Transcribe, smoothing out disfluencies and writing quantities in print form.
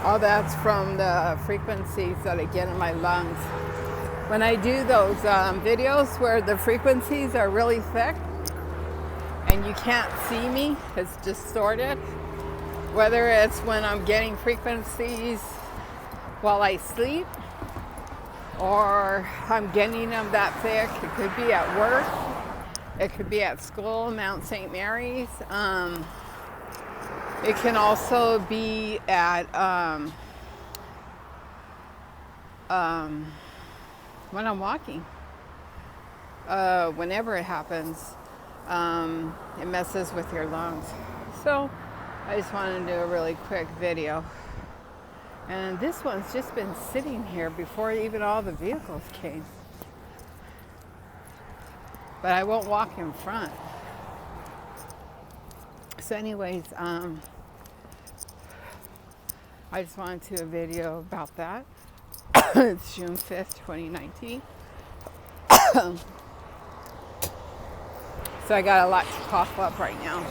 All that's from the frequencies that I get in my lungs. When I do those videos where the frequencies are really thick and you can't see me, it's distorted, whether it's when I'm getting frequencies while I sleep or I'm getting them that thick. It could be at work, it could be at school, Mount St. Mary's. It can also be at when I'm walking. Whenever it happens, it messes with your lungs. So I just wanted to do a really quick video. And this one's just been sitting here before even all the vehicles came. But I won't walk in front. So anyways, I just wanted to do a video about that. It's June 5th, 2019. So I got a lot to cough up right now.